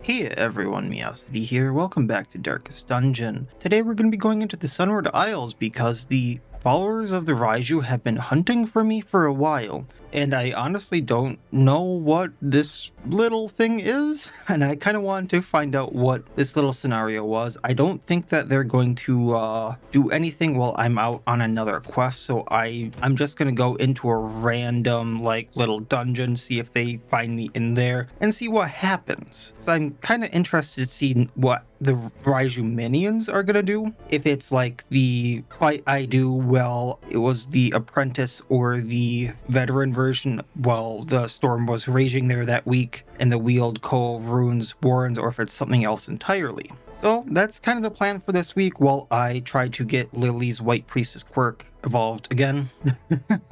Hey everyone, Miacidae here. Welcome back to Darkest Dungeon. Today we're going to be going into the Sunward Isles because the followers of the Raiju have been hunting for me for a while, and I honestly don't know what this little thing is, and I kind of wanted to find out what this little scenario was. I don't think that they're going to do anything while I'm out on another quest, so I'm just going to go into a random little dungeon, see if they find me in there, and see what happens. So I'm kind of interested to see what the Raiju minions are gonna do. If it's like the fight I do while it was the apprentice or the veteran version while the storm was raging there that week in the Weald Cove ruins warrens, or if it's something else entirely. So that's kind of the plan for this week while I try to get Lily's White Priestess quirk evolved again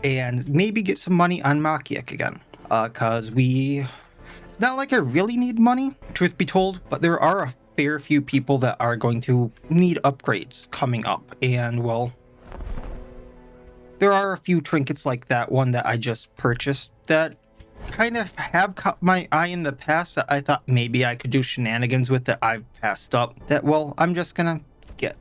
and maybe get some money on Makiek again. Cause it's not like I really need money, truth be told, but there are a fair few people that are going to need upgrades coming up, and well, there are a few trinkets like that one that I just purchased that kind of have caught my eye in the past that I thought maybe I could do shenanigans with that I've passed up that, well, I'm just gonna get.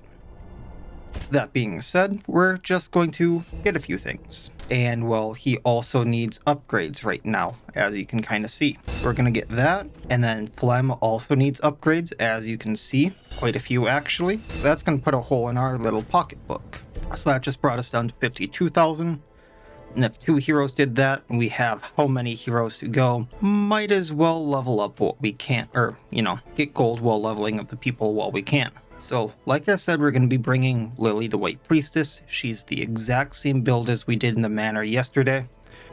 So that being said, we're just going to get a few things. And well, he also needs upgrades right now, as you can kind of see. We're going to get that. And then Phlegm also needs upgrades, as you can see. Quite a few, actually. So that's going to put a hole in our little pocketbook. So that just brought us down to 52,000. And if 2 heroes did that, and we have how many heroes to go, might as well level up what we can. Or, get gold while leveling up the people while we can. So, like I said, we're going to be bringing Lily the White Priestess. She's the exact same build as we did in the manor yesterday.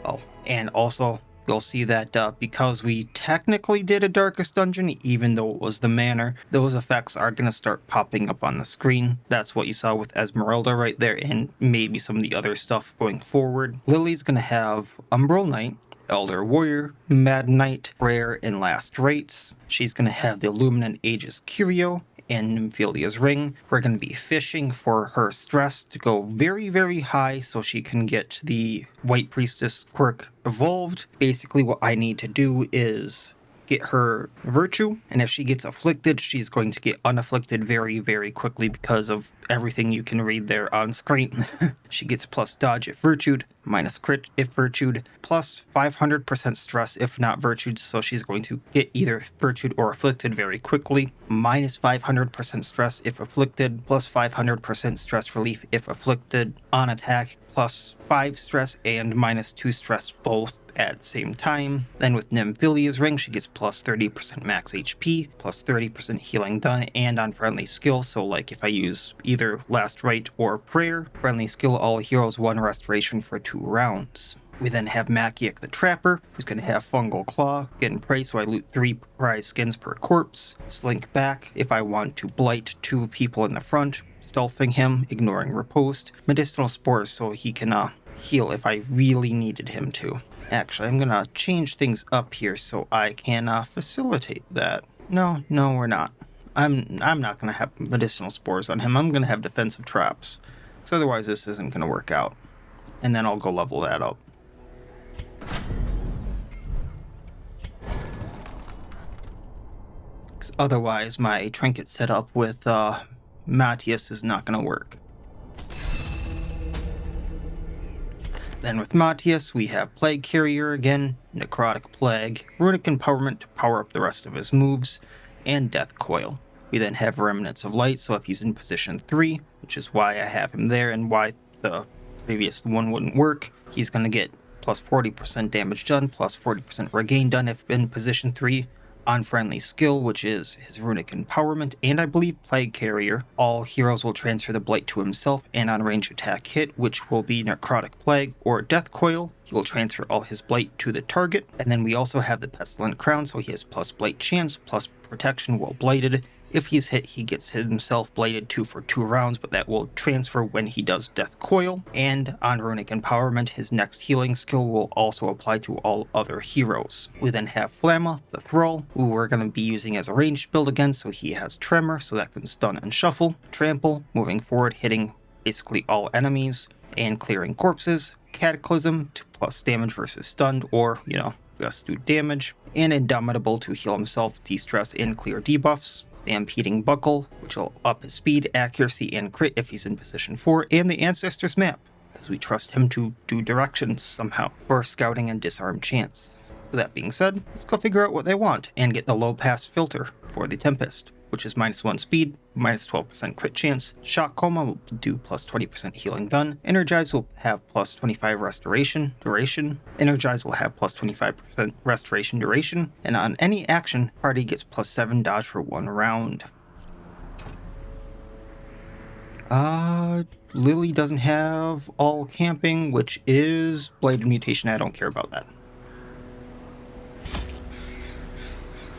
Oh, and also, you'll see that because we technically did a Darkest Dungeon, even though it was the manor, those effects are going to start popping up on the screen. That's what you saw with Esmeralda right there, and maybe some of the other stuff going forward. Lily's going to have Umbral Knight, Elder Warrior, Mad Knight, Prayer, and Last Rites. She's going to have the Illuminant Aegis Curio and Nymphalia's Ring. We're going to be fishing for her stress to go very, very high so she can get the White Priestess quirk evolved. Basically, what I need to do is get her virtue, and if she gets afflicted, she's going to get unafflicted very, very quickly because of everything you can read there on screen. She gets plus dodge if virtued, minus crit if virtued, plus 500% stress if not virtued, so she's going to get either virtued or afflicted very quickly, minus 500% stress if afflicted, plus 500% stress relief if afflicted on attack, plus 5 stress and minus 2 stress both at the same time. Then with Nymphalia's Ring, she gets plus 30% max HP, plus 30% healing done, and on friendly skill. So like if I use either Last Rite or Prayer, friendly skill, all heroes 1 restoration for 2 rounds. We then have Makiek the Trapper, who's going to have Fungal Claw, getting prey, so I loot 3 prize skins per corpse. Slink back if I want to blight 2 people in the front, stealthing him, ignoring riposte. Medicinal Spores, so he can heal if I really needed him to. Actually, I'm gonna change things up here so I can facilitate that. No, we're not. I'm not gonna have medicinal spores on him. I'm gonna have defensive traps. So otherwise this isn't gonna work out. And then I'll go level that up. Otherwise my trinket setup with Matthias is not gonna work. Then with Matthias, we have Plague Carrier again, Necrotic Plague, Runic Empowerment to power up the rest of his moves, and Death Coil. We then have Remnants of Light, so if he's in position 3, which is why I have him there and why the previous one wouldn't work, he's going to get plus 40% damage done, plus 40% regain done if in position 3, on friendly skill, which is his Runic Empowerment, and I believe Plague Carrier. All heroes will transfer the Blight to himself, and on range attack hit, which will be Necrotic Plague or Death Coil, he will transfer all his Blight to the target. And then we also have the Pestilent Crown, so he has plus Blight chance, plus protection while blighted. If he's hit, he gets himself blighted 2 for 2 rounds, but that will transfer when he does Death Coil. And on Runic Empowerment, his next healing skill will also apply to all other heroes. We then have Flamma, the Thrall, who we're going to be using as a ranged build again, so he has Tremor, so that can stun and shuffle. Trample, moving forward, hitting basically all enemies, and clearing corpses. Cataclysm to plus damage versus stunned, or, gust through damage, and Indomitable to heal himself, de-stress, and clear debuffs. Stampeding Buckle, which will up his speed, accuracy, and crit if he's in position 4, and the Ancestors map, because we trust him to do directions somehow for scouting and disarm chance. So that being said, let's go figure out what they want and get the low pass filter for the Tempest, which is -1 speed, minus 12% crit chance. Shock Coma will do plus 20% healing done. Energize will have plus 25 restoration duration. Energize will have plus 25% restoration duration. And on any action, party gets plus 7 dodge for 1 round. Lily doesn't have all camping, which is Blighted Mutation. I don't care about that.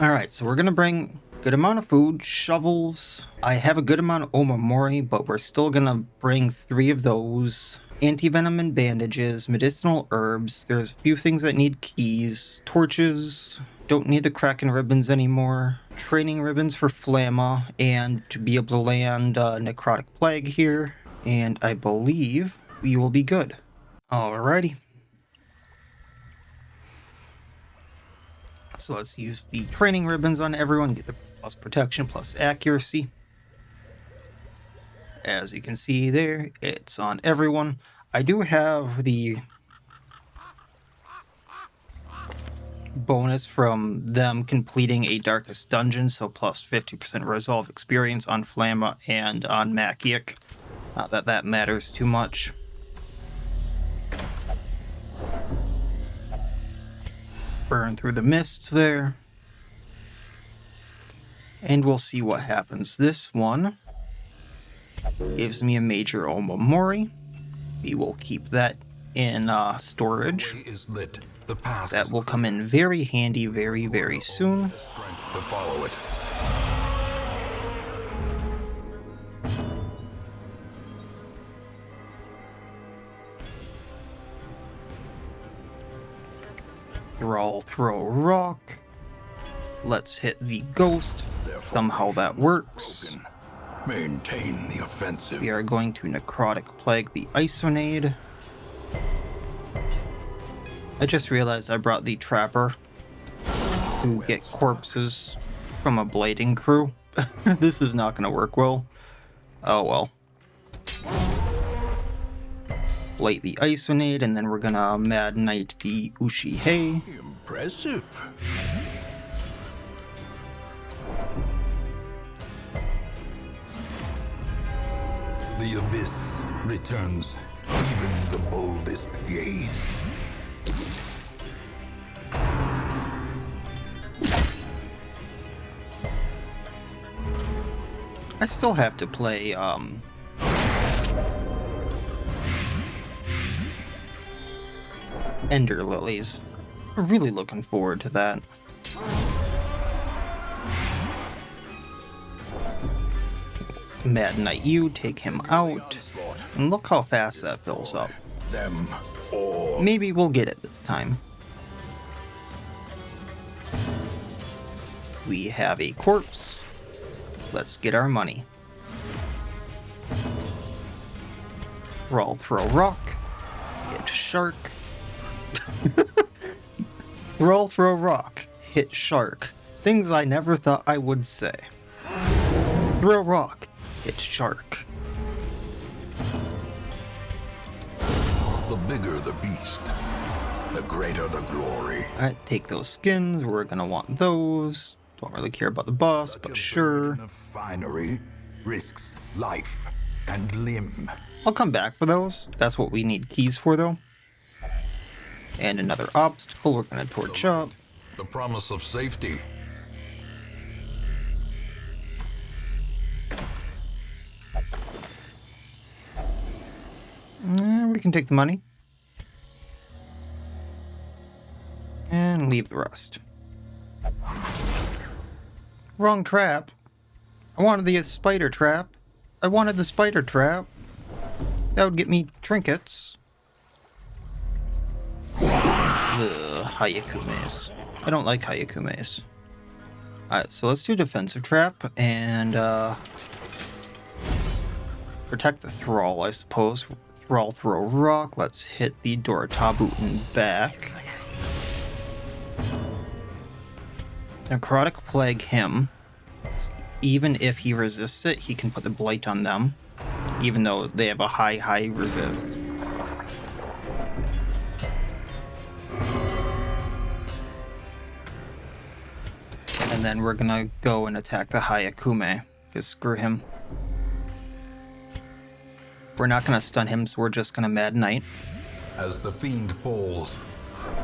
Alright, so we're gonna bring good amount of food, shovels. I have a good amount of Omamori, but we're still gonna bring 3 of those. Anti-venom and bandages, medicinal herbs. There's a few things that need keys. Torches. Don't need the Kraken ribbons anymore. Training ribbons for Flamma, and to be able to land Necrotic Plague here. And I believe we will be good. Alrighty. So let's use the training ribbons on everyone, get the plus protection, plus accuracy. As you can see there, it's on everyone. I do have the bonus from them completing a Darkest Dungeon, so plus 50% resolve experience on Flamma and on Maciek. Not that that matters too much. Burn through the mist there. And we'll see what happens. This one gives me a major Omamori. We will keep that in storage. That will come in very handy very, very soon. Thrall throw rock. Let's hit the ghost. Somehow that works. Maintain the offensive. We are going to Necrotic Plague the Isonade. I just realized I brought the Trapper to get corpses from a blading crew. This is not going to work well. Oh well. Blight the Isonade, and then we're gonna Mad Knight the Uchihe. Impressive. The abyss returns even the boldest gaze. I still have to play Ender Lilies. I'm really looking forward to that. Mad Knight you, take him out. And look how fast that fills up. Maybe we'll get it this time. We have a corpse. Let's get our money. Thrall throw rock. Hit shark. Thrall throw rock. Hit shark. Things I never thought I would say. Throw rock. Hit shark. The bigger the beast, the greater the glory. Alright, take those skins. We're gonna want those. Don't really care about the boss, but sure. Of finery risks life and limb. I'll come back for those. That's what we need keys for, though. And another obstacle we're gonna torch up. The promise of safety. We can take the money. And leave the rest. Wrong trap. I wanted the spider trap. I wanted the spider trap. That would get me trinkets. Ugh, Hayakumes. I don't like Hayakumes. Alright, so let's do defensive trap and protect the Thrall, I suppose. Thrall throw rock. Let's hit the Doratabu in back. Necrotic Plague him. Even if he resists it, he can put the Blight on them, even though they have a high resist. And then we're gonna go and attack the Hayakume, because screw him. We're not gonna stun him, so we're just gonna Mad Knight. As the fiend falls,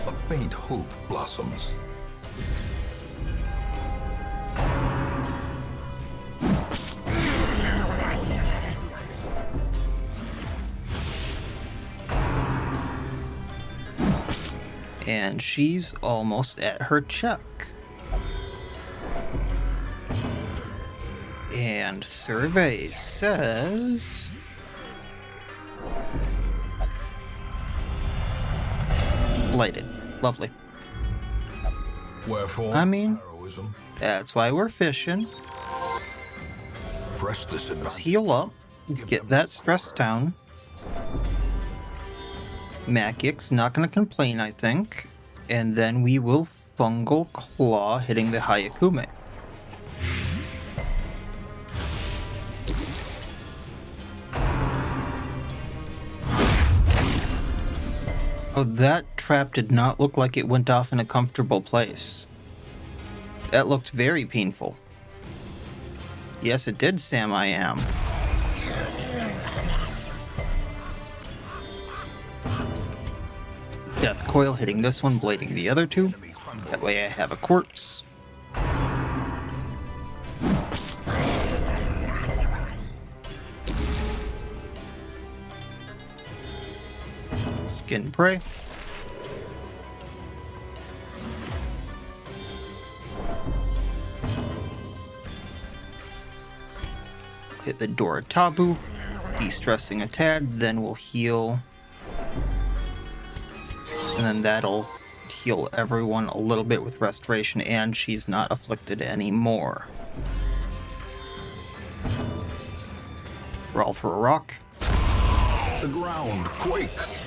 a faint hope blossoms. And she's almost at her check. And survey says... Blighted. Lovely. Wherefore, I mean, heroism. that's why we're fishing. Press this Let's advantage. heal up. Get that stress down. Magic's not going to complain, I think. And then we will Fungal Claw hitting the Hayakume. Oh, that trap did not look like it went off in a comfortable place. That looked very painful. Yes, it did, Sam I am. Death Coil hitting this one, blading the other two. That way I have a corpse. Skin Prey. Hit the Dora Tabu, de-stressing a tad, then we'll heal. And then that'll heal everyone a little bit with restoration, and she's not afflicted anymore. Roll through a rock. The ground quakes.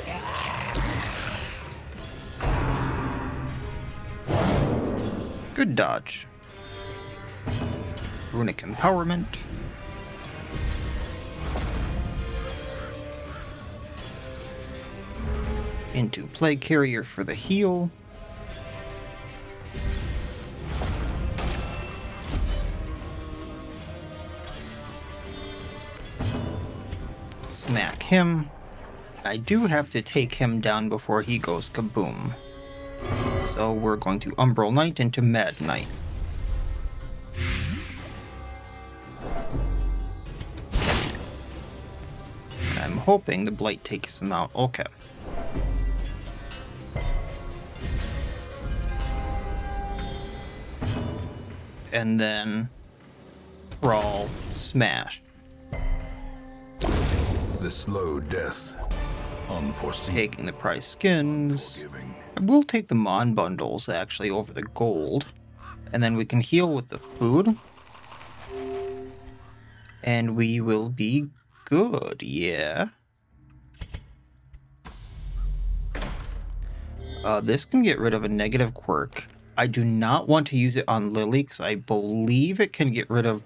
Good dodge. Runic Empowerment. Into Plague Carrier for the heal. Smack him. I do have to take him down before he goes kaboom. So we're going to Umbral Knight into Mad Knight. I'm hoping the Blight takes him out. Okay. And then Thrall smash. The slow death, unforeseen. Taking the prize skins. Forgiving. I will take the Mon bundles actually over the gold. And then we can heal with the food. And we will be good, yeah. This can get rid of a negative quirk. I do not want to use it on Lily because I believe it can get rid of...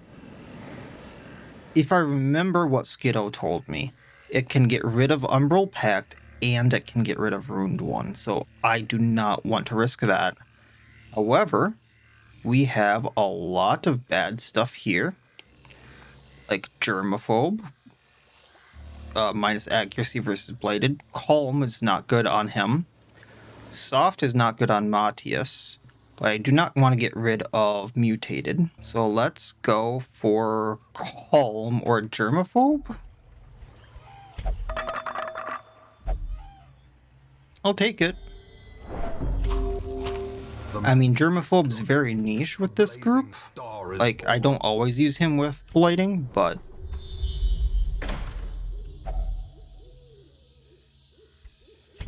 If I remember what Skiddo told me, it can get rid of Umbral Pact and it can get rid of Ruined One. So I do not want to risk that. However, we have a lot of bad stuff here. Like Germaphobe. Minus accuracy versus Blighted. Calm is not good on him. Soft is not good on Matthias. But I do not want to get rid of Mutated. So let's go for Calm or Germaphobe. I'll take it. I mean, Germaphobe is very niche with this group. Like, I don't always use him with Blighting, but...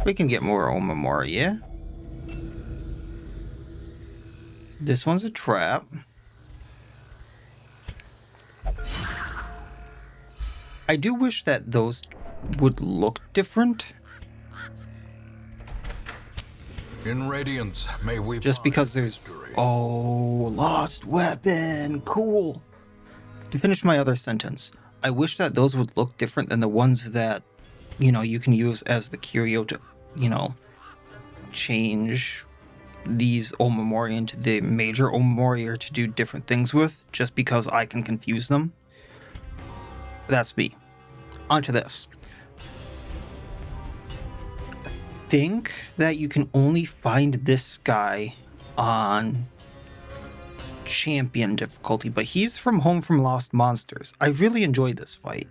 we can get more Omamora, yeah? This one's a trap. I do wish that those would look different. In Radiance, may we Just because there's... Oh, lost weapon. Cool. To finish my other sentence, I wish that those would look different than the ones that, you know, you can use as the curio to, you know, change these Omamori into the major Omamori to do different things with, just because I can confuse them. That's me. Onto this. I think that you can only find this guy on champion difficulty, but he's from Home from Lost Monsters. I really enjoyed this fight.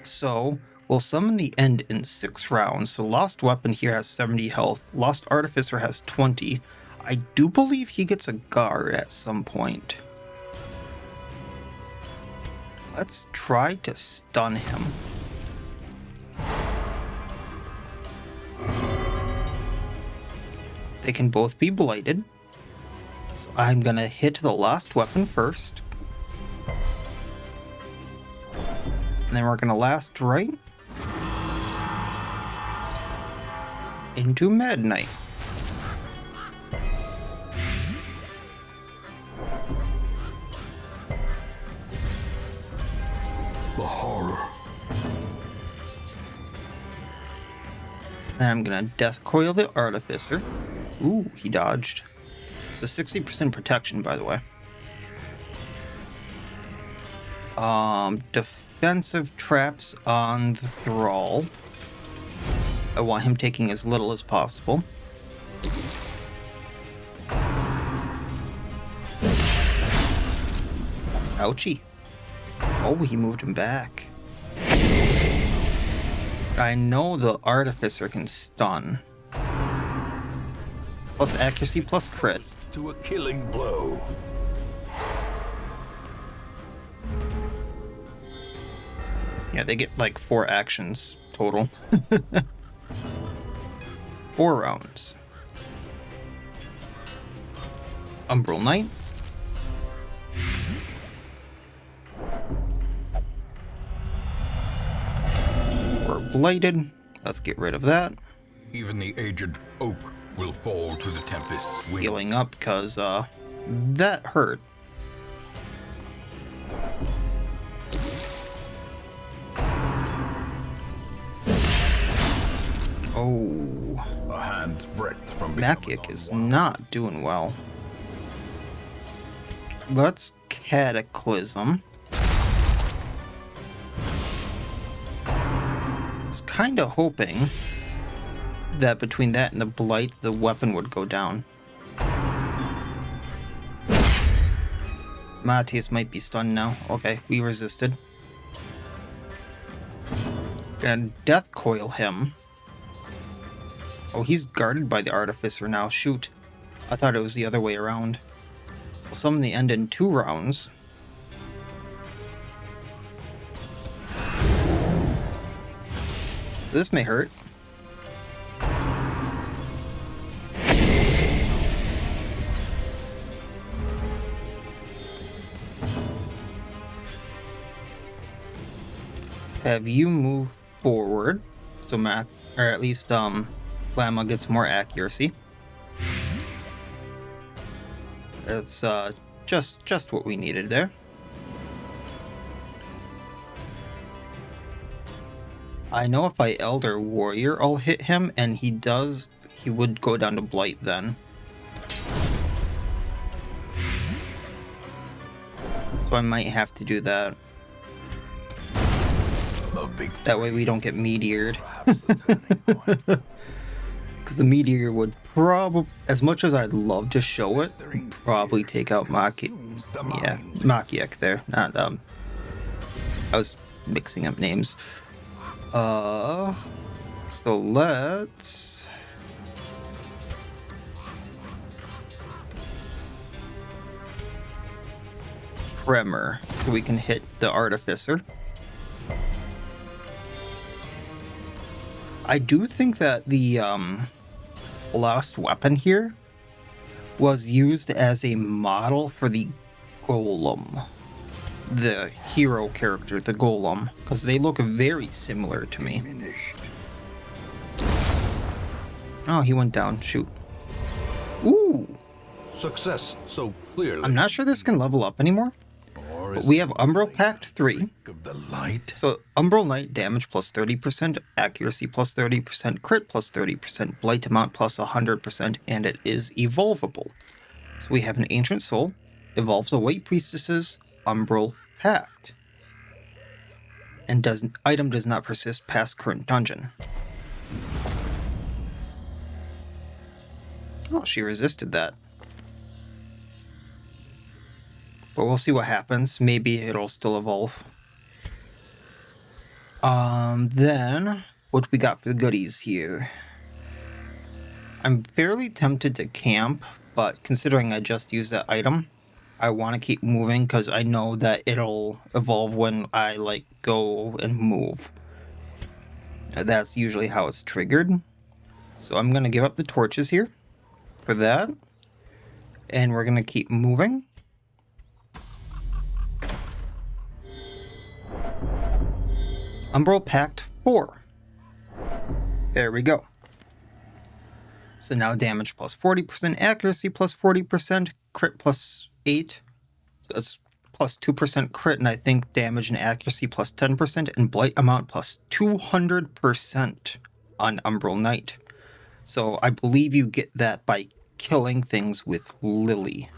So we'll summon the end in 6 rounds. So Lost Weapon here has 70 health. Lost Artificer has 20. I do believe he gets a guard at some point. Let's try to stun him. They can both be blighted. So I'm gonna hit the Lost Weapon first. And then we're gonna last right into Midnight. The horror. Then I'm gonna Death Coil the Artificer. Ooh, he dodged. So 60% protection, by the way. Defensive traps on the Thrall. I want him taking as little as possible. Ouchie. Oh, he moved him back. I know the Artificer can stun. Plus accuracy, plus crit. To a killing blow. Yeah, they get like 4 actions total. 4 rounds. Umbral Knight. We're blighted. Let's get rid of that. Even the aged oak will fall to the tempest's wing. Healing up because that hurt. Oh, A hand's breadth from Maciek is not doing well. Let's Cataclysm. I was kind of hoping that between that and the Blight, the weapon would go down. Matthias might be stunned now. Okay, we resisted. Gonna Death Coil him. Oh, he's guarded by the Artificer now. Shoot. I thought it was the other way around. We'll summon the end in 2 rounds. So this may hurt. Have you move forward, so Matt, or at least Flamma gets more accuracy. That's just what we needed there. I know if I Elder Warrior, I'll hit him, and he would go down to Blight then. So I might have to do that. That way we don't get meteored. Because the meteor would probably, as much as I'd love to show it, probably take out Maciek there. Not I was mixing up names. So let's Tremor, so we can hit the Artificer. I do think that the Lost Weapon here was used as a model for the Golem, the hero character, the Golem, because they look very similar to me. Oh, he went down. Shoot. Ooh. Success so clearly. I'm not sure this can level up anymore. Or But is we it have Umbral Pact 3. trick of the light? So Umbral Knight damage plus 30%, accuracy plus 30%, crit plus 30%, blight amount plus 100%, and it is evolvable. So we have an Ancient Soul, evolves a White Priestess's Umbral Pact. And item does not persist past current dungeon. Oh, she resisted that. But we'll see what happens. Maybe it'll still evolve. Then, what we got for the goodies here? I'm fairly tempted to camp, but considering I just used that item, I want to keep moving because I know that it'll evolve when I, go and move. That's usually how it's triggered. So I'm going to give up the torches here for that. And we're going to keep moving. Umbral Pact 4. There we go. So now damage plus 40%, accuracy plus 40%, crit plus 8. So that's plus 2% crit, and I think damage and accuracy plus 10%, and blight amount plus 200% on Umbral Knight. So I believe you get that by killing things with Lily.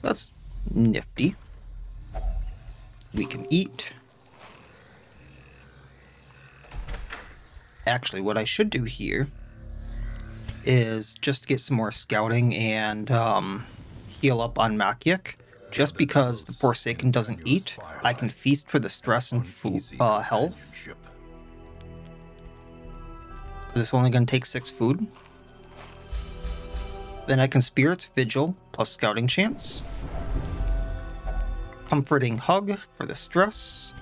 That's nifty. We can eat. Actually, what I should do here is just get some more scouting and heal up on Maciek. Just because the Forsaken doesn't eat, I can feast for the stress and food, health. This is only going to take 6 food. Then I can Spirit's Vigil plus Scouting Chance. Comforting Hug for the stress.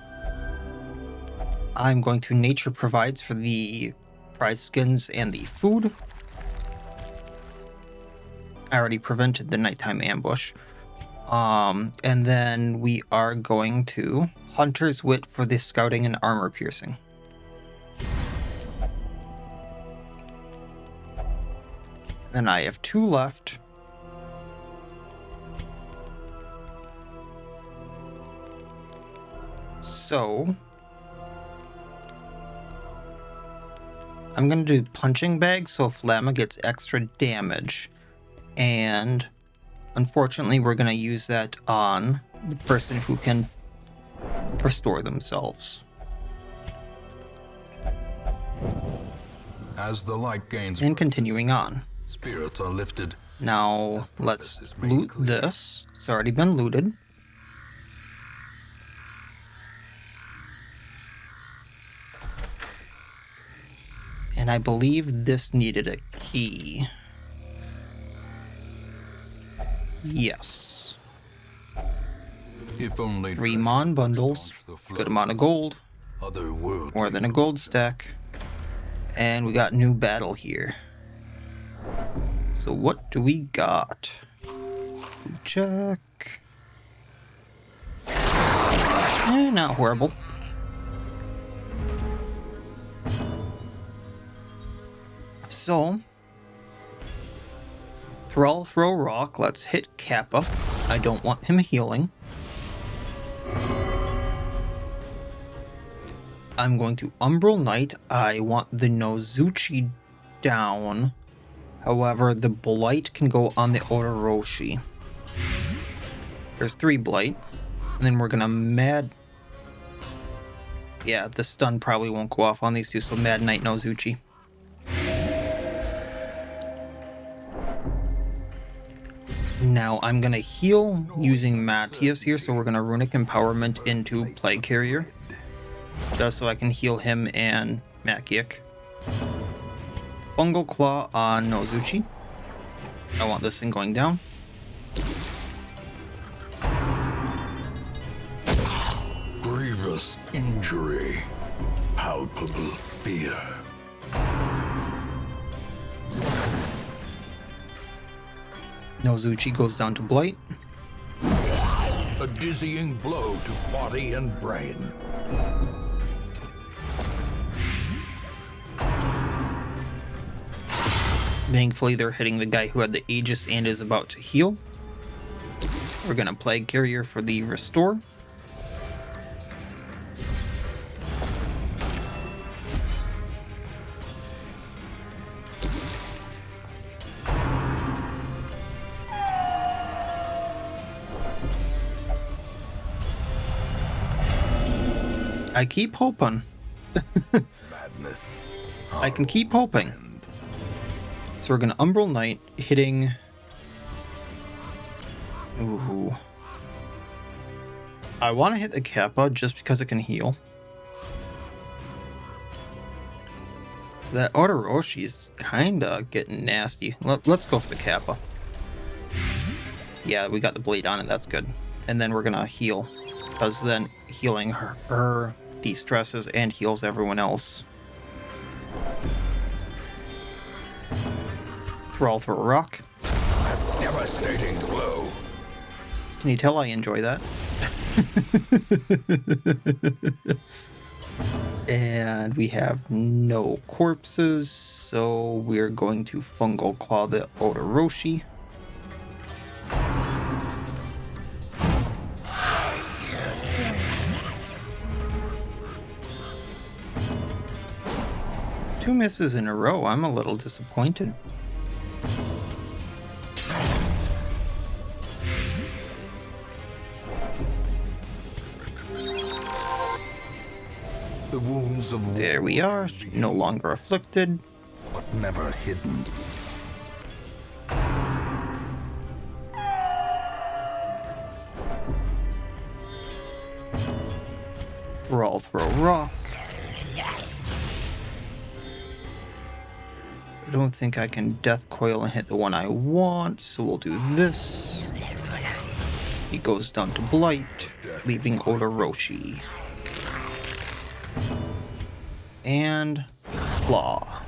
I'm going to Nature Provides for the prize skins and the food. I already prevented the nighttime ambush. And then we are going to Hunter's Wit for the scouting and armor piercing. Then I have 2 left. So I'm going to do punching bag so Flamma gets extra damage. And unfortunately, we're going to use that on the person who can restore themselves. As the light gains, and continuing on. Spirits are lifted. Now, let's loot this. It's already been looted. And I believe this needed a key. Yes. If only 3 Mon bundles, good amount of gold, more than a gold stack, and we got new battle here. So what do we got? Check. Not horrible. So, Thrall throw rock, let's hit Kappa. I don't want him healing. I'm going to Umbral Knight. I want the Nozuchi down. However, the Blight can go on the Otoroshi. There's 3 Blight. And then we're gonna Mad... Yeah, the stun probably won't go off on these 2, so Mad Knight Nozuchi. Now I'm gonna heal using Matthias here, so we're gonna Runic Empowerment into Plague Carrier. Just so I can heal him and Maciek. Fungal Claw on Nozuchi. I want this thing going down. Grievous injury. Palpable fear. Nozuchi goes down to Blight. A dizzying blow to body and brain. Thankfully, they're hitting the guy who had the Aegis and is about to heal. We're going to Plague Carrier for the restore. I keep hoping. Madness. I can keep hoping. So we're going to Umbral Knight, hitting... Ooh. I want to hit the Kappa just because it can heal. That Otoroshi is kinda getting nasty. Let's go for the Kappa. Yeah, we got the Blight on it, that's good. And then we're gonna heal, because then healing her de-stresses and heals everyone else. Thrall throw a rock. A devastating blow. Can you tell I enjoy that? And we have no corpses, so we're going to Fungal Claw the Otoroshi. Two misses in a row. I'm a little disappointed. The wounds of war. There we are, no longer afflicted. But never hidden. Thrall throw rock. I don't think I can Death Coil and hit the one I want, so we'll do this. He goes down to Blight, leaving Otoroshi. And Claw.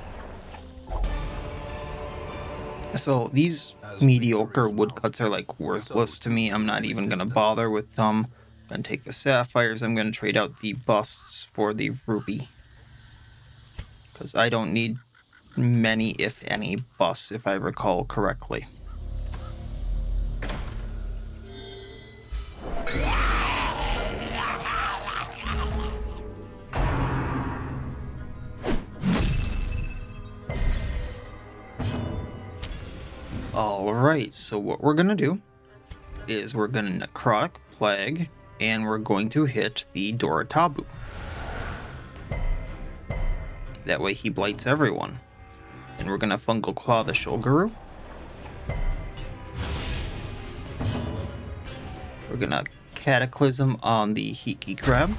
So these mediocre woodcuts are like worthless to me. I'm not even gonna bother with them. I'm gonna take the sapphires. I'm gonna trade out the busts for the ruby, because I don't need many, if any, busts, if I recall correctly. Alright, so what we're gonna do is we're gonna Necrotic Plague, and we're going to hit the Doratabu. That way he blights everyone. And we're gonna Fungal Claw the Shulguru. We're gonna Cataclysm on the Hiki Crab.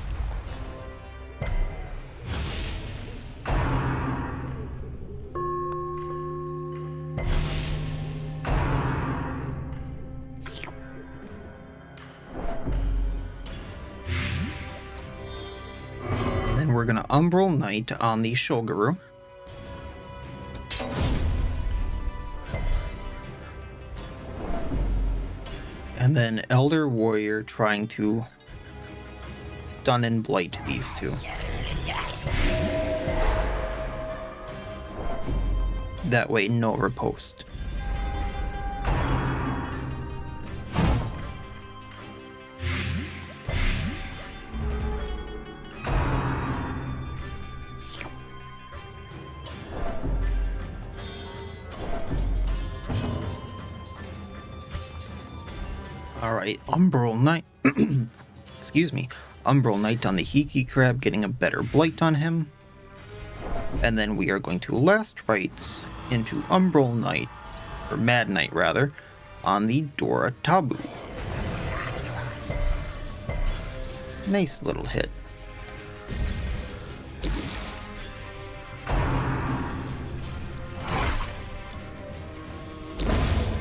Then we're gonna Umbral Knight on the Shulguru. And then Elder Warrior trying to stun and blight these two. That way, no riposte. Alright, Umbral Knight. Excuse me. Umbral Knight on the Hiki Crab, getting a better blight on him. And then we are going to Last Rites into Umbral Knight, or Mad Knight rather, on the Doratabu. Nice little hit.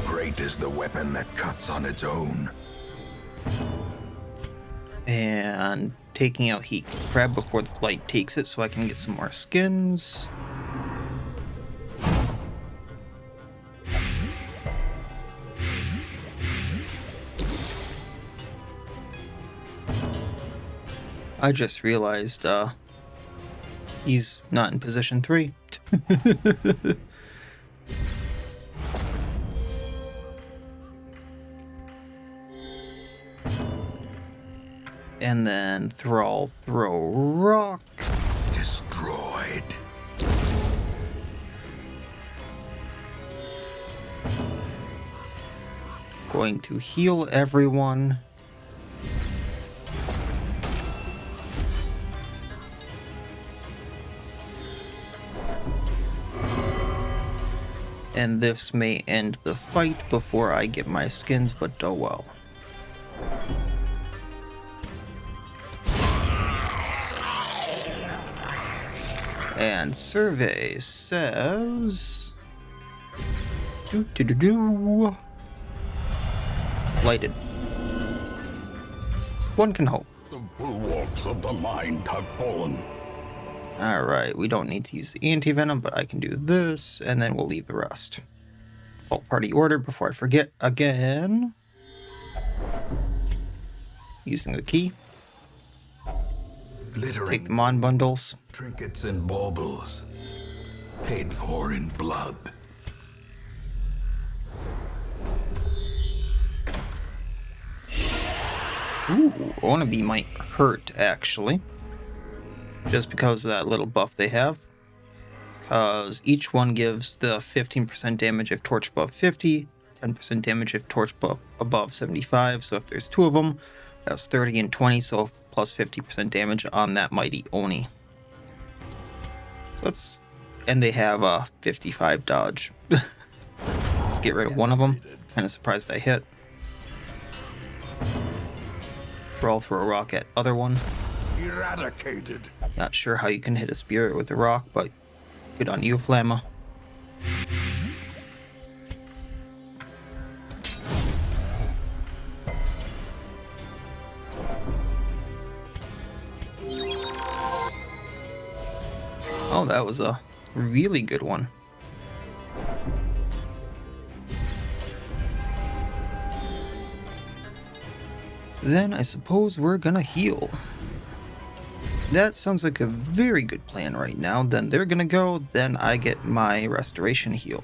Great is the weapon that cuts on its own. And taking out Hiki Crab before the Blight takes it so I can get some more skins. I just realized he's not in position 3. And then Thrall throw rock. Destroyed. Going to heal everyone. And this may end the fight before I get my skins, but oh well. And survey says... Blighted. One can hope. The bulwarks of the mind have fallen. Alright, we don't need to use the anti-venom, but I can do this, and then we'll leave the rest. Default party order before I forget again. Using the key. Glittering. Take the Mon bundles. Trinkets and baubles. Paid for in blood. Ooh, Wannabe might hurt, actually. Just because of that little buff they have. Because each one gives the 15% damage if torch above 50, 10% damage if torch above 75, so if there's two of them, that's 30 and 20, so plus 50% damage on that Mighty Oni. So that's... and they have a 55 dodge. Let's get rid of one of them. Kind of surprised I hit. Thrall throw a rock at other one. Eradicated. Not sure how you can hit a spirit with a rock, but good on you, Flamma. Oh, that was a really good one. Then I suppose we're gonna heal. That sounds like a very good plan right now. Then they're gonna go, then I get my restoration heal.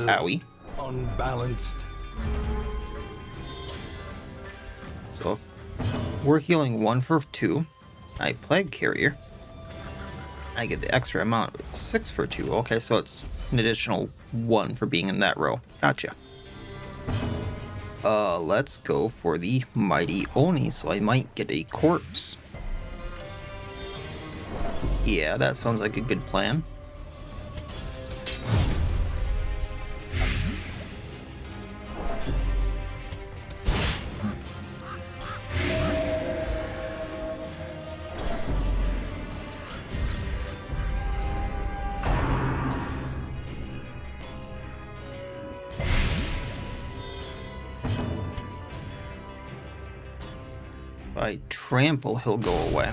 Owie. Unbalanced. So if we're healing 1 for 2, I Plague Carrier. I get the extra amount with 6 for 2. Okay, so it's an additional 1 for being in that row. Gotcha. Let's go for the Mighty Oni, so I might get a corpse. Yeah, that sounds like a good plan. If I trample, he'll go away.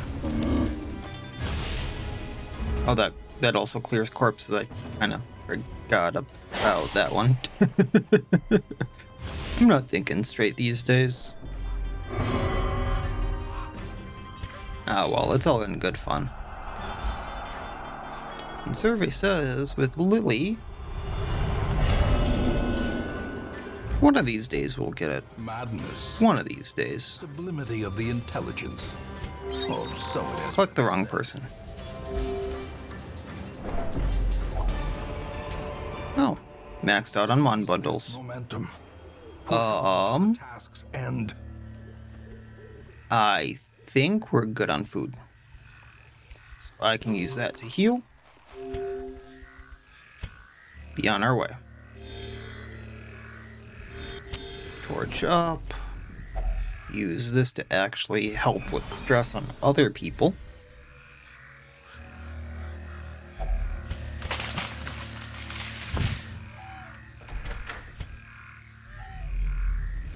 Oh, that also clears corpses. I kind of forgot about that one. I'm not thinking straight these days. Ah, well, it's all in good fun. And survey says, with Lily, one of these days we'll get it. Madness. One of these days. Sublimity of the intelligence. Oh, so it is. Click the wrong person. Oh, maxed out on Mon bundles. Momentum. Tasks end. I think we're good on food. So I can use that to heal. Be on our way. Torch up. Use this to actually help with stress on other people.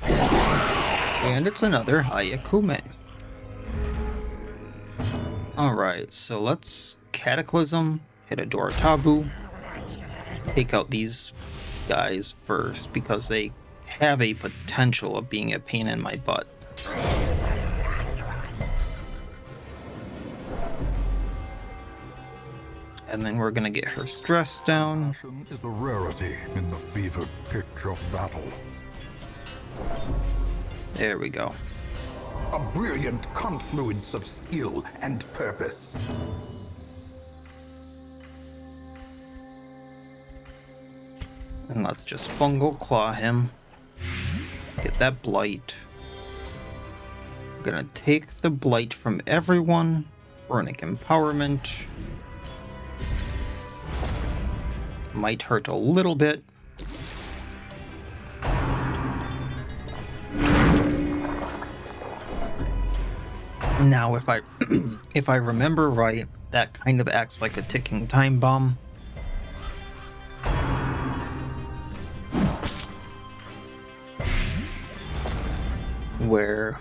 And it's another Hayakume. Alright, so let's Cataclysm, hit a Door Tabu, take out these guys first because they have a potential of being a pain in my butt. And then we're gonna get her stress down. Passion is a rarity in the fevered pitch of battle. There we go. A brilliant confluence of skill and purpose. And let's just fungal claw him. Get that blight. We're gonna take the blight from everyone. Runic empowerment. Might hurt a little bit. Now, if I if I remember right, that kind of acts like a ticking time bomb. Where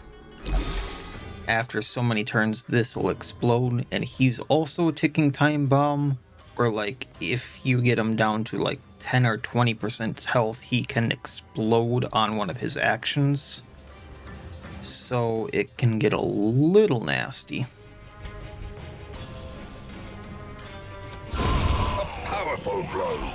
after so many turns this will explode, and he's also a ticking time bomb where, like, if you get him down to like 10 or 20% health, he can explode on one of his actions. So it can get a little nasty. A powerful blow.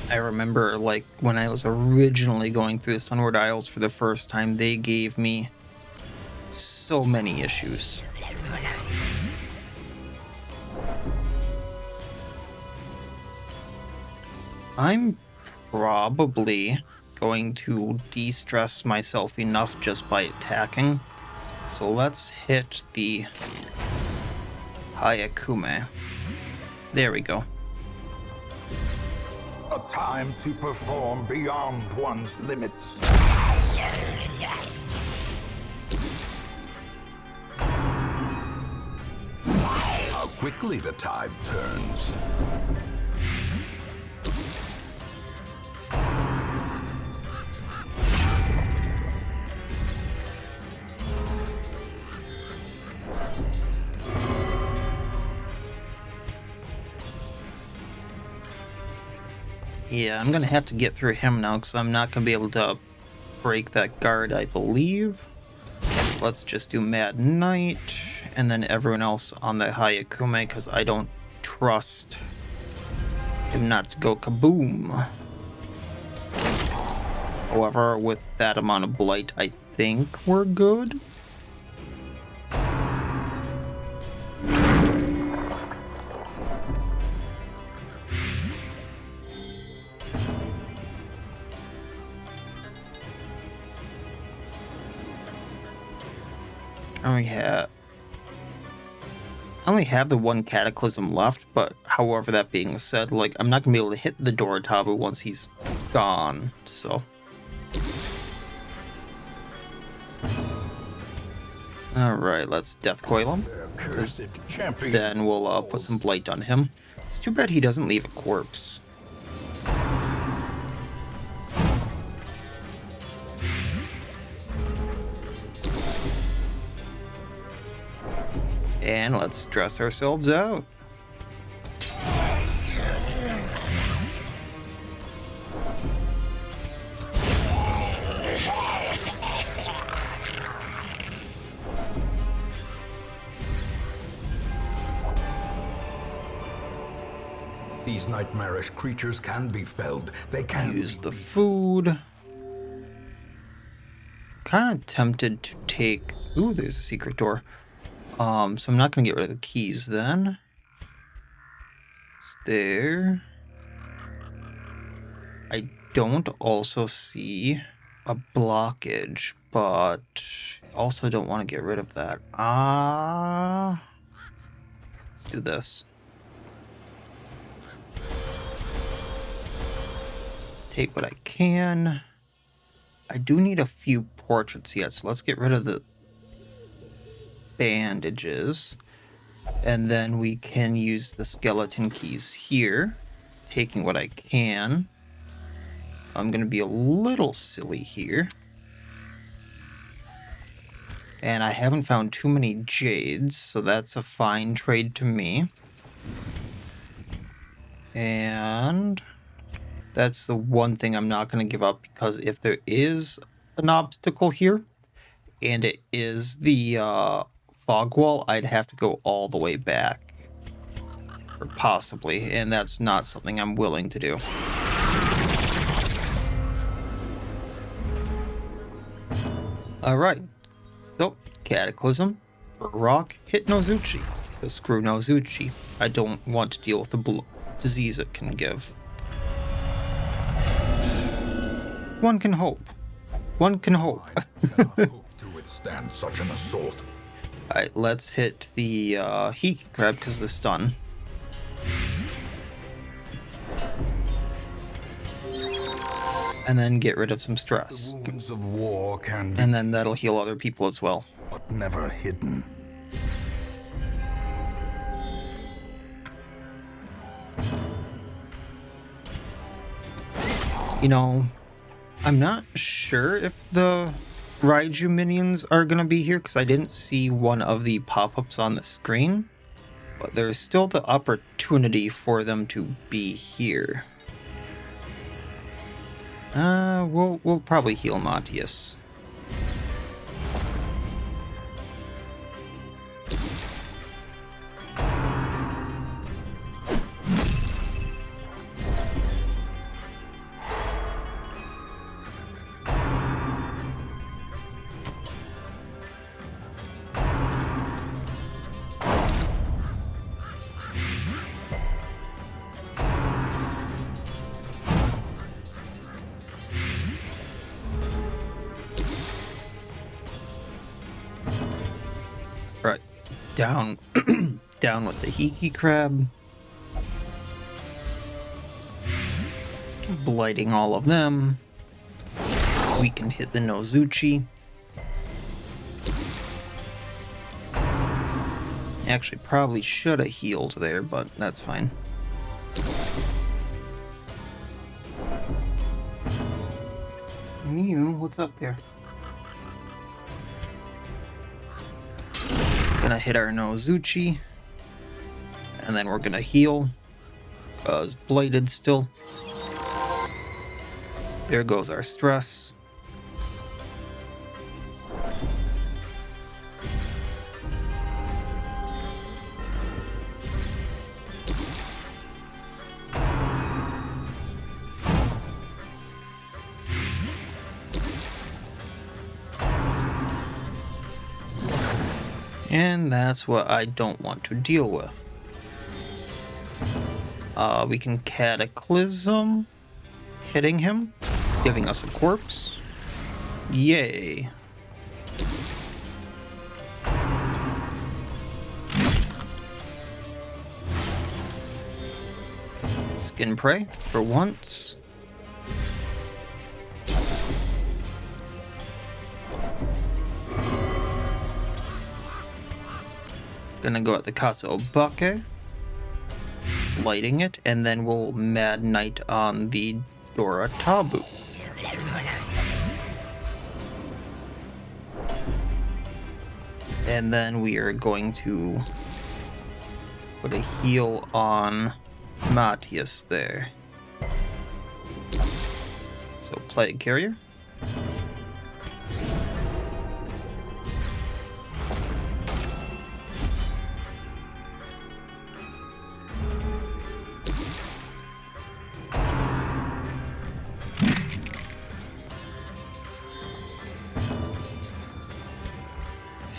I remember, like, when I was originally going through the Sunward Isles for the first time, they gave me so many issues. I'm probably going to de-stress myself enough just by attacking. So let's hit the Hayakume. There we go. A time to perform beyond one's limits. How quickly the tide turns. Yeah, I'm gonna have to get through him now because I'm not gonna be able to break that guard, I believe. Let's just do Mad Knight and then everyone else on the Hayakume because I don't trust him not to go kaboom. However, with that amount of blight, I think we're good. I only have the one Cataclysm left, but however, that being said, like, I'm not gonna be able to hit the Doritabu once he's gone, so. Alright, let's Death Coil him. Then we'll put some Blight on him. It's too bad he doesn't leave a corpse. And let's stress ourselves out. These nightmarish creatures can be felled. They can use the food. Kind of tempted to take... Ooh, there's a secret door. So I'm not going to get rid of the keys then. It's there. I don't also see a blockage, but also don't want to get rid of that. Let's do this. Take what I can. I do need a few portraits yet, so let's get rid of the bandages. And then we can use the skeleton keys here, taking what I can. I'm going to be a little silly here. And I haven't found too many jades, so that's a fine trade to me. And That's the one thing I'm not going to give up, because if there is an obstacle here, and it is the fog wall, I'd have to go all the way back. Or possibly, and that's not something I'm willing to do. Alright, so Cataclysm for rock, hit Nozuchi. Because screw Nozuchi. I don't want to deal with the disease it can give. One can hope. One can hope. I cannot hope to withstand such an assault. Alright, let's hit the Hiki Crab because of the stun. And then get rid of some stress. The wounds of war can be, And then that'll heal other people as well. but never hidden. You know, I'm not sure if the Raiju minions are going to be here, because I didn't see one of the pop-ups on the screen. But there's still the opportunity for them to be here. We'll probably heal Matias. Right, down, down with the Hiki Crab. Blighting all of them. We can hit the Nozuchi. Actually, probably should have healed there, but that's fine. Mew, what's up there? Gonna hit our Nozuchi. And then we're gonna heal. Because Blighted still. There goes our stress. And that's what I don't want to deal with. We can Cataclysm, hitting him, giving us a corpse. Yay. Skin Prey for once. Gonna go at the Kasobake, lighting it, and then we'll Mad Knight on the Dora Tabu. And then we are going to put a heal on Matias there. So Plague Carrier.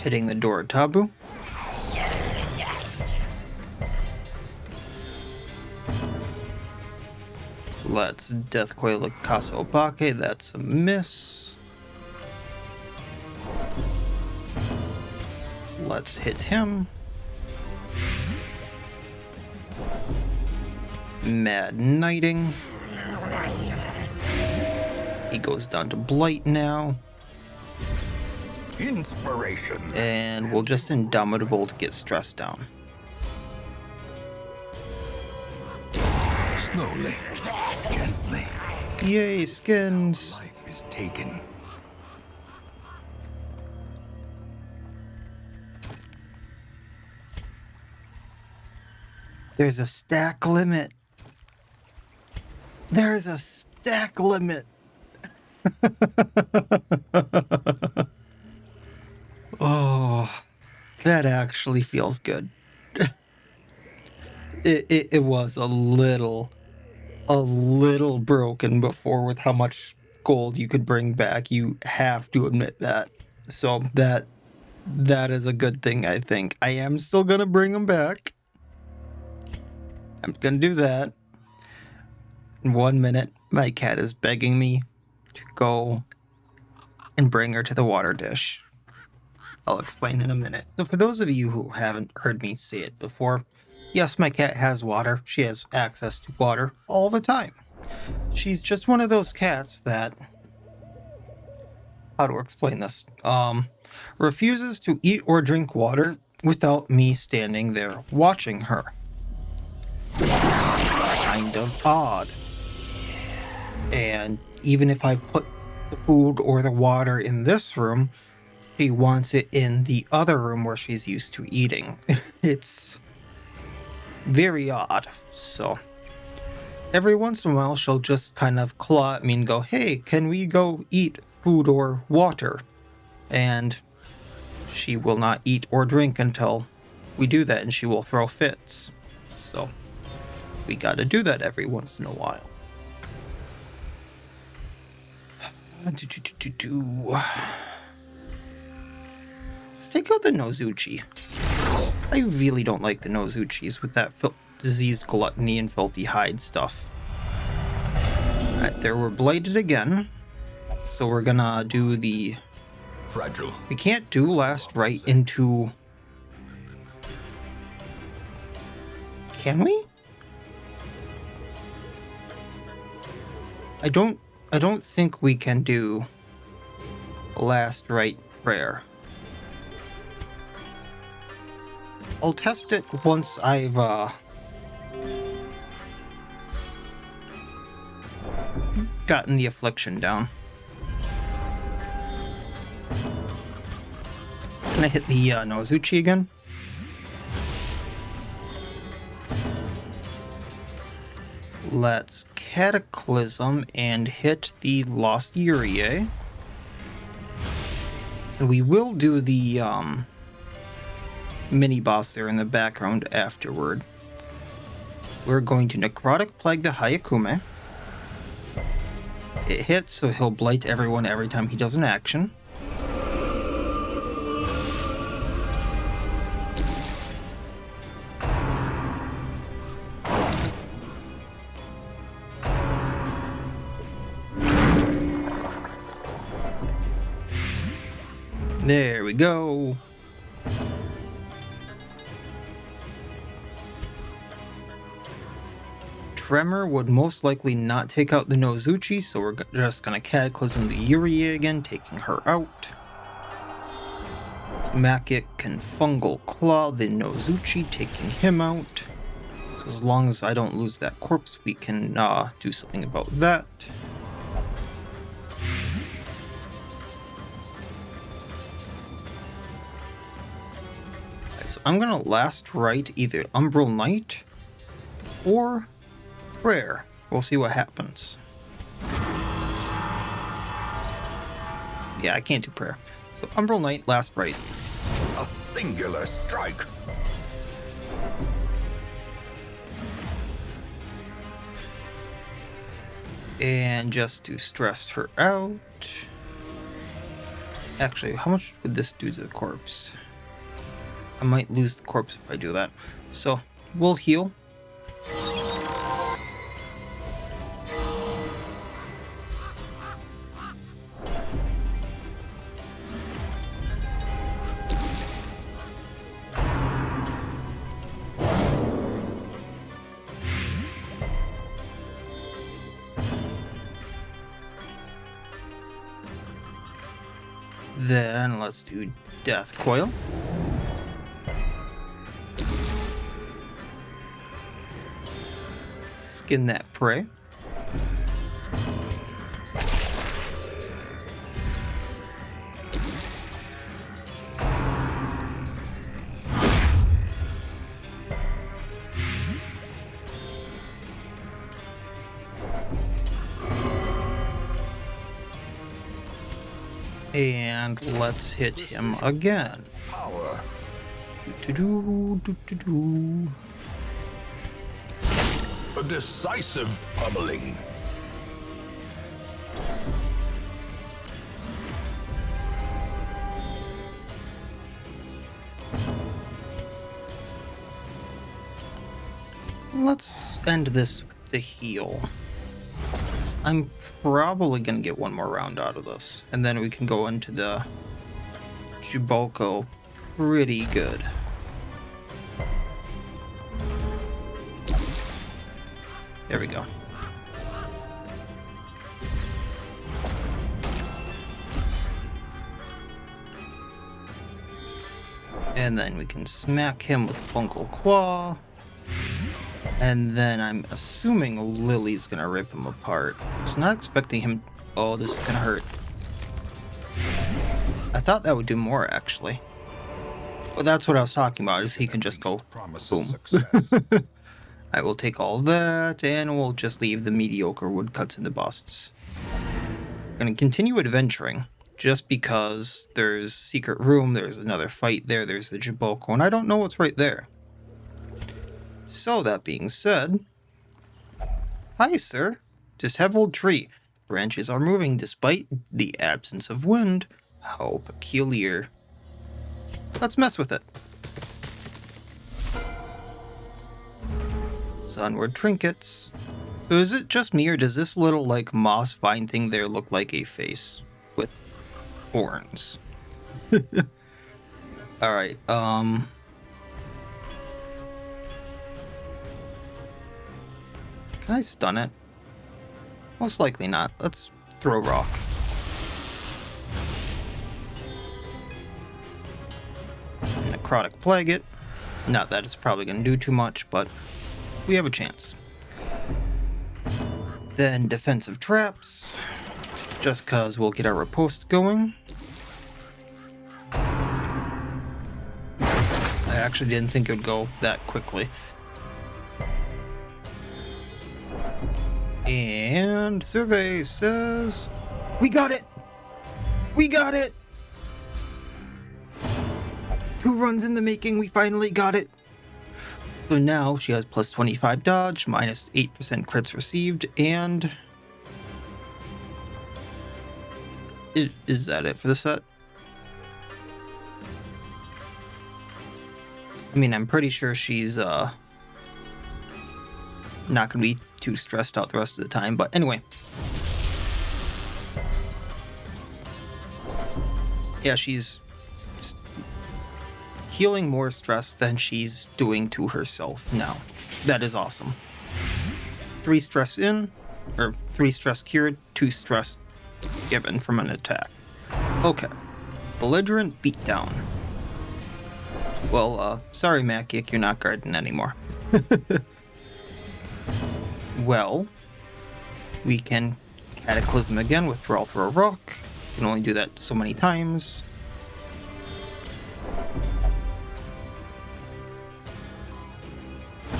Hitting the Dora Tabu. Let's Death Coil the Kasobake, that's a miss. Let's hit him. Mad Knighting. He goes down to Blight now. Inspiration. And we'll just Indomitable to get stressed down. Slowly, gently. Yay, skins! Life is taken. There's a stack limit. There's a stack limit. Oh, that actually feels good. It was a little broken before with how much gold you could bring back. You have to admit that. So that is a good thing, I think. I am still gonna bring them back. I'm gonna do that. In 1 minute, my cat is begging me to go and bring her to the water dish. I'll explain in a minute. So for those of you who haven't heard me say it before, yes, my cat has water. She has access to water all the time. She's just one of those cats that, how to explain this, refuses to eat or drink water without me standing there watching her. Kind of odd. And even if I put the food or the water in this room, she wants it in the other room where she's used to eating. It's very odd. So every once in a while, she'll just kind of claw at me and go, "Hey, can we go eat food or water?" And she will not eat or drink until we do that, and she will throw fits. So we gotta do that every once in a while. Let's take out the Nozuchi. I really don't like the Nozuchis with that diseased gluttony and filthy hide stuff. Alright, there we're blighted again. So we're gonna do the... Fragile. We can't do last right into... Can we? I don't think we can do last right prayer. I'll test it once I've gotten the affliction down. Can I hit the Nozuchi again? Let's Cataclysm and hit the Lost Uriae. And we will do the mini-boss there in the background afterward. We're going to Necrotic Plague the Hayakume. It hits, so he'll blight everyone every time he does an action. There we go. Tremor would most likely not take out the Nozuchi, so we're just gonna Cataclysm the Uriae again, taking her out. Magic can Fungal Claw the Nozuchi, taking him out. So as long as I don't lose that corpse, we can do something about that. So I'm gonna last right either Umbral Knight or Prayer. We'll see what happens. Yeah, I can't do Prayer. So Umbral Knight, last right. A singular strike. And just to stress her out. Actually, how much would this do to the corpse? I might lose the corpse if I do that. So we'll heal. Then let's do Death Coil. Skin that prey. And let's hit him again. Power. Do-do-do. A decisive pummeling. Let's end this with the heal. I'm probably gonna get one more round out of this, and then we can go into the Jubokko pretty good. There we go. And then we can smack him with Fungal Claw. And then I'm assuming Lily's gonna rip him apart. I was not expecting him... Oh, this is gonna hurt. I thought that would do more, actually. Well, that's what I was talking about, is he can just go boom. I will take all that, and we'll just leave the mediocre woodcuts and the busts. I'm gonna continue adventuring, just because there's secret room, there's another fight there, there's the Jubokko, and I don't know what's right there. So, that being said... Hi, sir. Disheveled tree. Branches are moving despite the absence of wind. How peculiar. Let's mess with it. Sunward trinkets. So is it just me, or does this little, like, moss vine thing there look like a face with horns? Alright, Can I stun it? Most likely not. Let's throw rock. Necrotic plague it. Not that it's probably going to do too much, but we have a chance. Then defensive traps, just cause we'll get our riposte going. I actually didn't think it would go that quickly. And survey says, we got it! We got it! 2 runs in the making, we finally got it! So now she has plus 25 dodge, minus 8% crits received, and... Is that it for the set? I mean, I'm pretty sure she's not gonna be too stressed out the rest of the time, but anyway. Yeah, she's healing more stress than she's doing to herself now. That is awesome. 3 stress in, or 3 stress cured, 2 stress given from an attack. Okay. Belligerent beatdown. Well, sorry, Maciek, you're not guarding anymore. Well, we can Cataclysm again with Thrall throw a rock. You can only do that so many times.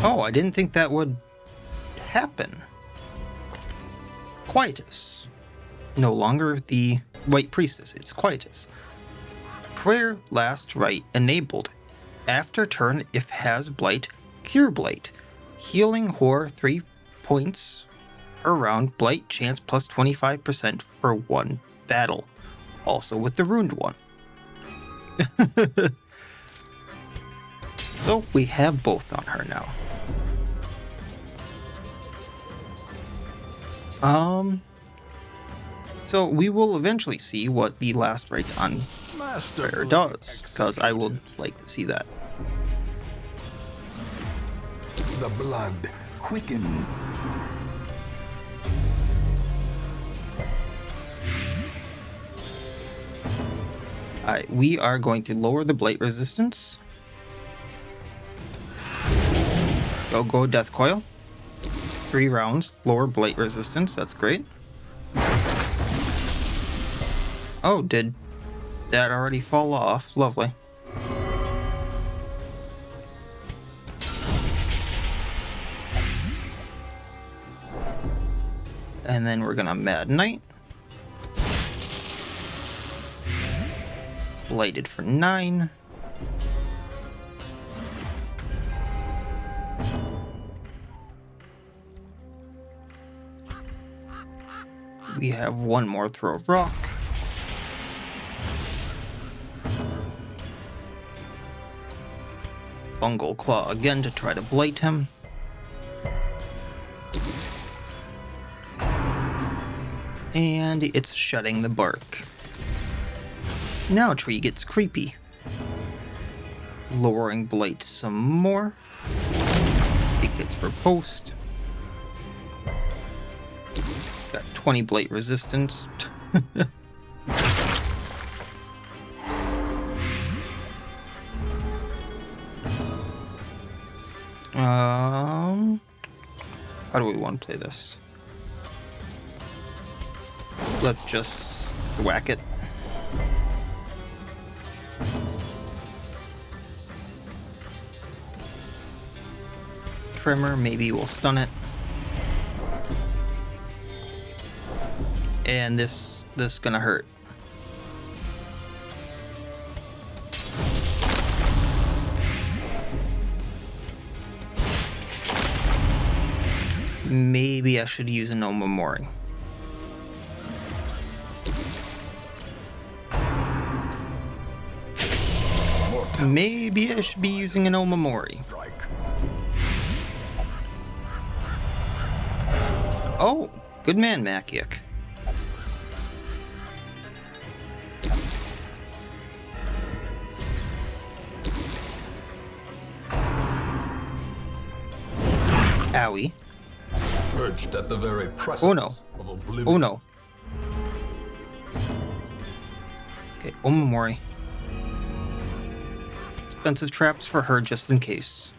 Oh, I didn't think that would happen. Quietus. No longer the White Priestess, it's Quietus. Prayer last rite enabled. After turn, if has Blight, cure Blight. Healing Horror 3 points per round. Blight chance plus 25% for 1 battle. Also with the ruined one. So we have both on her now. So we will eventually see what the last rite on Prayer does, because I would like to see that. The blood quickens. Alright, we are going to lower the Blight resistance. Go, Death Coil. 3 rounds, lower Blight resistance, that's great. Oh, did that already fall off? Lovely. And then we're gonna Mad Knight. Blighted for 9. We have one more throw of rock. Fungal Claw again to try to blight him. And it's shedding the bark. Now tree gets creepy. Lowering blight some more. It gets repulsed. Got 20 blight resistance. How do we want to play this? Let's just whack it. Tremor, maybe we'll stun it. And this gonna hurt. Maybe I should use an Omamori. Maybe I should be using an Omamori. Oh, good man, Maciek. Owie. Perched at the very precipice Oh no. of oblivion. Oh no. Okay, Omamori. Defensive traps for her just in case.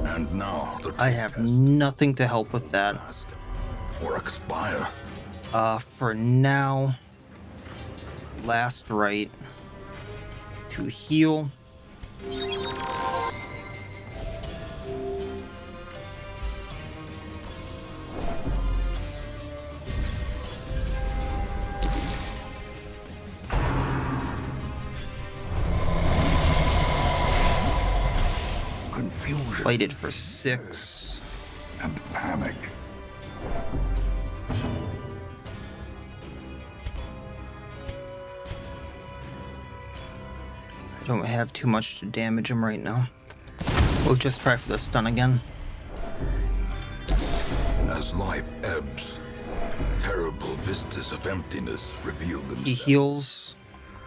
And now the I have nothing to help with that. last or expire. For now, last right to heal. Confusion Blighted for 6. and panic. I don't have too much to damage him right now. We'll just try for the stun again. As life ebbs, terrible vistas of emptiness reveal He themselves. heals,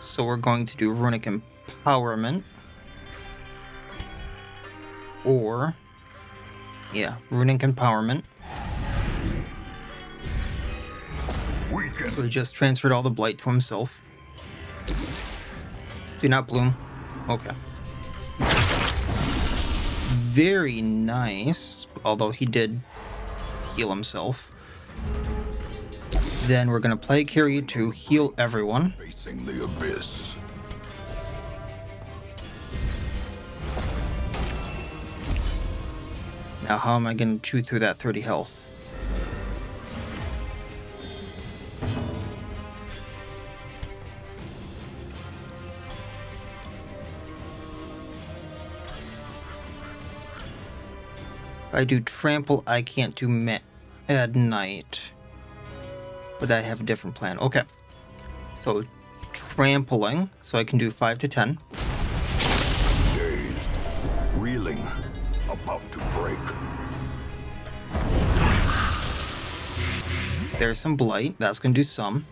so we're going to do Runic Empowerment. Or, yeah, Runic Empowerment. Weaken. So he just transferred all the blight to himself. Do not bloom. Okay. Very nice, although he did heal himself. Then we're going to Plague Carrier to heal everyone. Facing the abyss. Now how am I going to chew through that 30 health? If I do trample, I can't do Mad Knight. But I have a different plan. Okay. So trampling, so I can do 5 to 10. Dazed, reeling, about to break. There's some blight. That's going to do some.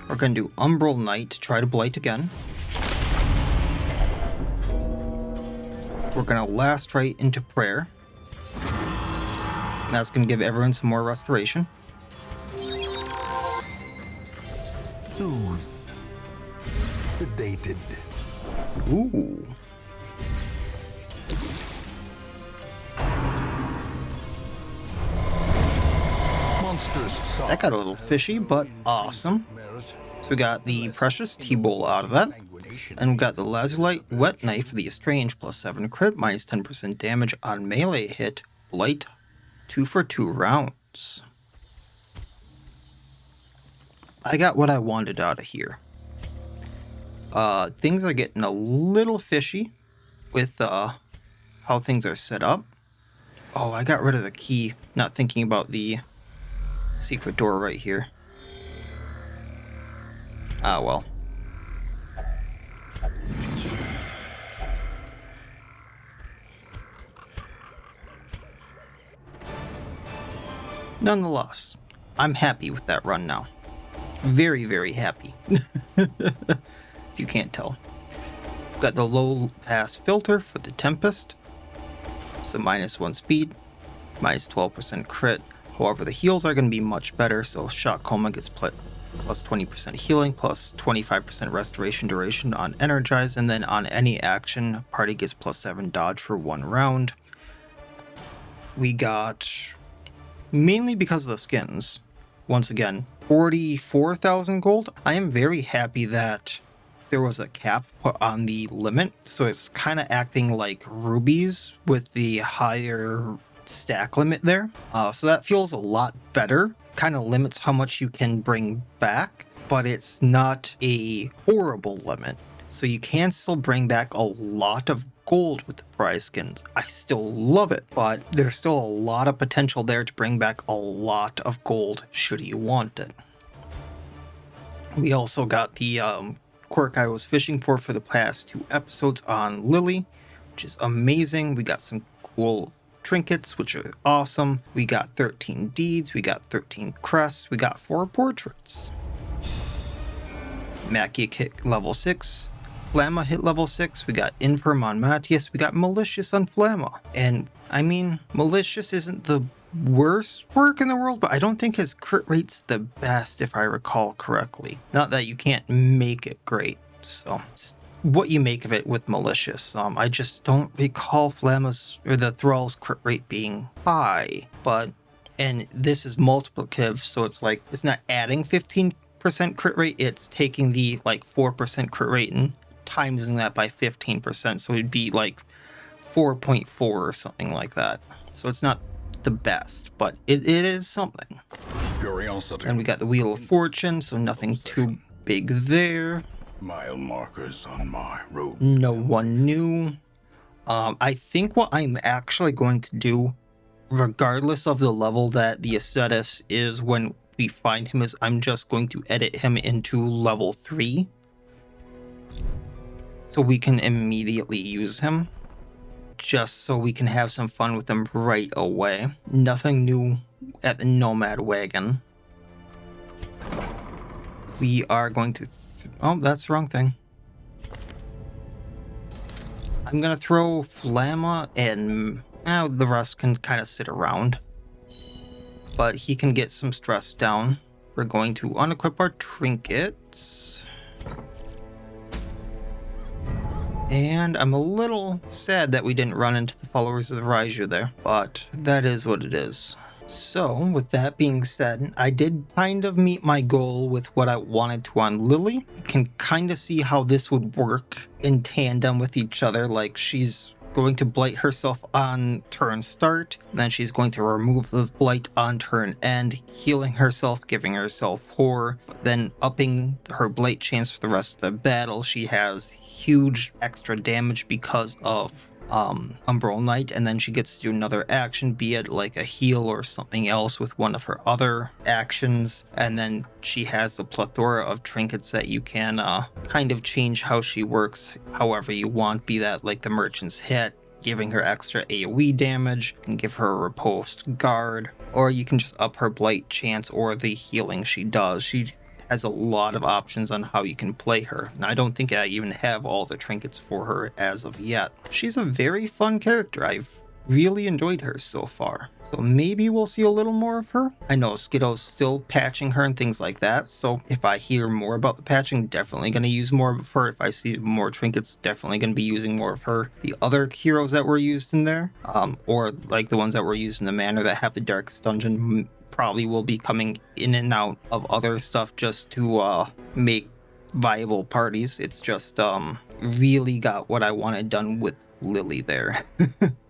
We're going to do Umbral Knight to try to blight again. We're going to last right into prayer. And that's going to give everyone some more restoration. Soothed. Sedated. Ooh. Monsters That got a little fishy, but awesome. So we got the precious T-Bowl out of that. And we got the Lazulite Wet Knife for the Estrange, +7 crit, -10% damage on melee hit, Blight, 2 for 2 rounds. I got what I wanted out of here. Things are getting a little fishy with how things are set up. Oh, I got rid of the key, not thinking about the secret door right here. Ah, well. Nonetheless, I'm happy with that run now. Very, very happy. If you can't tell. Got the low pass filter for the Tempest. So -1 speed, -12% crit. However, the heals are going to be much better. So Shock Coma gets plus 20% healing, plus 25% restoration duration on Energize. And then on any action, party gets +7 dodge for 1 round. We got, mainly because of the skins, once again, 44,000 gold. I am very happy that there was a cap put on the limit, so it's kind of acting like rubies with the higher stack limit there. So that feels a lot better. Kind of limits how much you can bring back, but it's not a horrible limit. So you can still bring back a lot of gold with the prize skins. I still love it, but there's still a lot of potential there to bring back a lot of gold should you want it. We also got the quirk I was fishing for the past 2 episodes on Lily, which is amazing. We got some cool trinkets, which are awesome. We got 13 deeds, we got 13 crests, we got 4 portraits. Maciac hit level 6, Flamma hit level 6, we got Infirm on Matthias, we got Malicious on Flamma. And I mean, Malicious isn't the worst quirk in the world, but I don't think his crit rate's the best if I recall correctly. Not that you can't make it great, so what you make of it with Malicious. I just don't recall Flamma's or the Thrall's crit rate being high, and this is multiplicative, so it's like it's not adding 15% crit rate, it's taking the like 4% crit rate and timesing that by 15%, so it'd be like 4.4 or something like that. So it's not the best, but it is something. And we got the Wheel of Fortune, so nothing too big there. Mile markers on my road. No one knew. I think what I'm actually going to do, regardless of the level that the Ascetus is when we find him, is I'm just going to edit him into level 3. So we can immediately use him. Just so we can have some fun with them right away. Nothing new at the Nomad Wagon. We are going to... oh, that's the wrong thing. I'm going to throw Flamma and... the rest can kind of sit around. But he can get some stress down. We're going to unequip our trinkets. And I'm a little sad that we didn't run into the followers of the Raiju there, but that is what it is. So, with that being said, I did kind of meet my goal with what I wanted to on Lily. You can kind of see how this would work in tandem with each other, like she's going to blight herself on turn start, then she's going to remove the blight on turn end, healing herself, giving herself 4, but then upping her blight chance for the rest of the battle. She has huge extra damage because of Umbral Knight, and then she gets to do another action, be it like a heal or something else with one of her other actions, and then she has a plethora of trinkets that you can kind of change how she works however you want, be that like the Merchant's Hit, giving her extra AoE damage, you can give her a riposte guard, or you can just up her blight chance or the healing she does. She has a lot of options on how you can play her. And I don't think I even have all the trinkets for her as of yet. She's a very fun character. I've really enjoyed her so far. So maybe we'll see a little more of her. I know Skiddo's still patching her and things like that. So if I hear more about the patching, definitely going to use more of her. If I see more trinkets, definitely going to be using more of her. The other heroes that were used in there, or like the ones that were used in the manor that have the Darkest Dungeon, probably will be coming in and out of other stuff just to make viable parties. It's just really got what I wanted done with Lily there,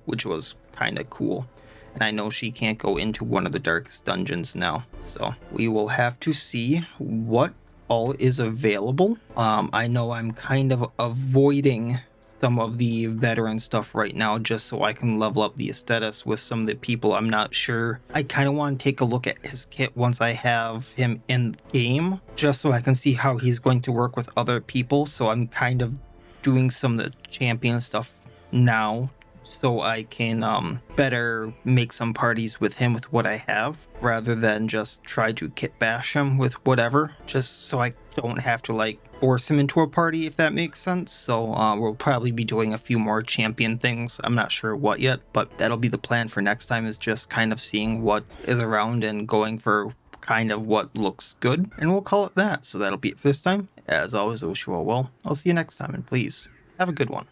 which was kind of cool. And I know she can't go into one of the darkest dungeons now, so we will have to see what all is available. I know I'm kind of avoiding some of the veteran stuff right now just so I can level up the status with some of the people I'm not sure. I kind of want to take a look at his kit once I have him in game, just so I can see how he's going to work with other people. So I'm kind of doing some of the champion stuff now so I can better make some parties with him with what I have, rather than just try to kit bash him with whatever, just so I don't have to like force him into a party, if that makes sense. So we'll probably be doing a few more champion things. I'm not sure what yet, but that'll be the plan for next time, is just kind of seeing what is around and going for kind of what looks good, and we'll call it that. So that'll be it for this time. As always, I wish you all well. I'll see you next time, and please have a good one.